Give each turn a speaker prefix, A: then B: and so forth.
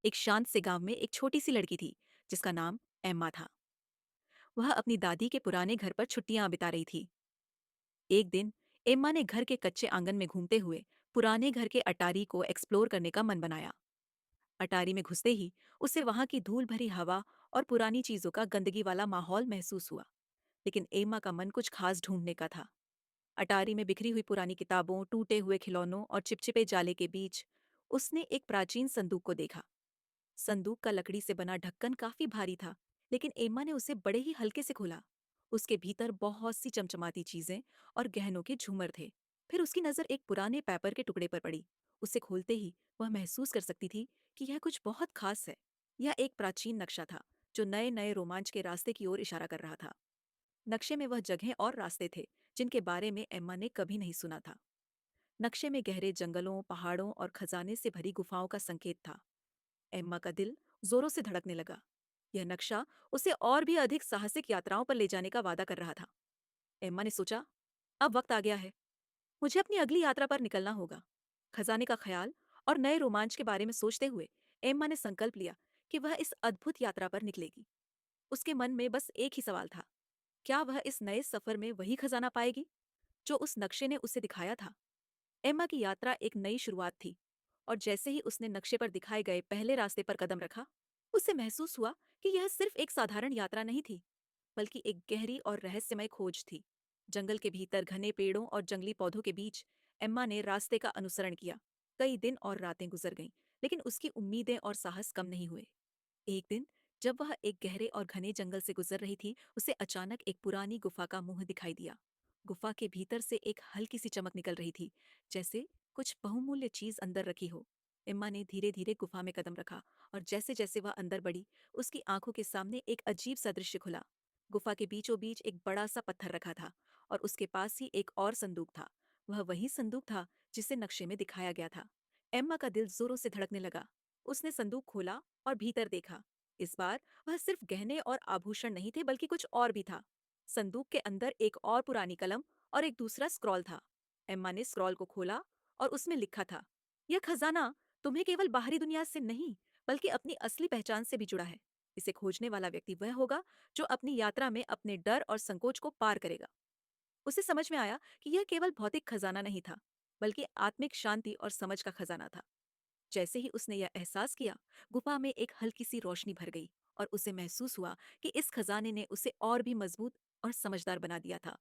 A: एक शांत से गांव में एक छोटी सी लड़की थी जिसका नाम एम्मा था। वह अपनी दादी के पुराने घर पर छुट्टियां बिता रही थी। एक दिन एम्मा ने घर के कच्चे आंगन में घूमते हुए पुराने घर के अटारी को एक्सप्लोर करने का मन बनाया। अटारी में घुसते ही उसे वहां की धूल भरी हवा और पुरानी चीजों का गंदगी वाला माहौल महसूस हुआ। लेकिन एम्मा का मन कुछ खास ढूंढने का था। अटारी में बिखरी हुई पुरानी किताबों, टूटे हुए खिलौनों और चिपचिपे जाले के बीच उसने एक प्राचीन संदूक को देखा। संदूक का लकड़ी से बना ढक्कन काफी भारी था, लेकिन एम्मा ने उसे बड़े ही हल्के से खोला। उसके भीतर बहुत सी चमचमाती चीजें और गहनों के झूमर थे। फिर उसकी नजर एक पुराने पेपर के टुकड़े पर पड़ी। उसे खोलते ही वह महसूस कर सकती थी कि यह कुछ बहुत खास है। यह एक प्राचीन नक्शा था जो नए नए रोमांच के रास्ते की ओर इशारा कर रहा था। नक्शे में वह जगह और रास्ते थे जिनके बारे में एम्मा ने कभी नहीं सुना था। नक्शे में गहरे जंगलों, पहाड़ों और खजाने से भरी गुफाओं का संकेत था। एम्मा का दिल जोरों से धड़कने लगा। यह नक्शा उसे और भी अधिक साहसिक यात्राओं पर ले जाने का वादा कर रहा था। एम्मा ने सोचा, अब वक्त आ गया है, मुझे अपनी अगली यात्रा पर निकलना होगा। खजाने का ख्याल और नए रोमांच के बारे में सोचते हुए एम्मा ने संकल्प लिया कि वह इस अद्भुत यात्रा पर निकलेगी। उसके मन में बस एक ही सवाल था, क्या वह इस नए सफर में वही खजाना पाएगी जो उस नक्शे ने उसे दिखाया था। एम्मा की यात्रा एक नई शुरुआत थी, और जैसे ही उसने नक्शे पर दिखाए गए पहले रास्ते पर कदम रखा, उसे महसूस हुआ कि यह सिर्फ एक साधारण यात्रा नहीं थी, बल्कि एक गहरी और रहस्यमय खोज थी। जंगल के भीतर घने पेड़ों और जंगली पौधों के बीच एम्मा ने रास्ते का अनुसरण किया। कई दिन और रातें गुजर गईं, लेकिन उसकी उम्मीदें और साहस कम नहीं हुए। एक दिन जब वह एक गहरे और घने जंगल से गुजर रही थी, उसे अचानक एक पुरानी गुफा का मुंह दिखाई दिया। गुफा के भीतर से एक हल्की सी चमक निकल रही थी, जैसे कुछ बहुमूल्य चीज अंदर रखी हो। इम्मा ने धीरे धीरे गुफा में कदम रखा, और जैसे जैसे वह अंदर बढ़ी, उसकी आंखों के सामने एक अजीब सा दृश्य खुला। गुफा के बीचों बीच एक बड़ा सा पत्थर रखा था, और उसके पास ही एक और संदूक था। वह वही संदूक था जिसे नक्शे में दिखाया गया था। एम्मा का दिल जोरों से धड़कने लगा। उसने संदूक खोला और भीतर देखा। इस बार वह सिर्फ गहने और आभूषण नहीं थे, बल्कि कुछ और भी था। संदूक के अंदर एक और पुरानी कलम और एक दूसरा स्क्रॉल था। एम्मा ने स्क्रॉल को खोला, और उसमें लिखा था, यह खजाना तुम्हें केवल बाहरी दुनिया से नहीं, बल्कि अपनी असली पहचान से भी जुड़ा है। इसे खोजने वाला व्यक्ति वह होगा जो अपनी यात्रा में अपने डर और संकोच को पार करेगा। उसे समझ में आया कि यह केवल भौतिक खजाना नहीं था, बल्कि आत्मिक शांति और समझ का खजाना था। जैसे ही उसने यह एहसास किया, गुफा में एक हल्की सी रोशनी भर गई, और उसे महसूस हुआ कि इस खजाने ने उसे और भी मजबूत और समझदार बना दिया था।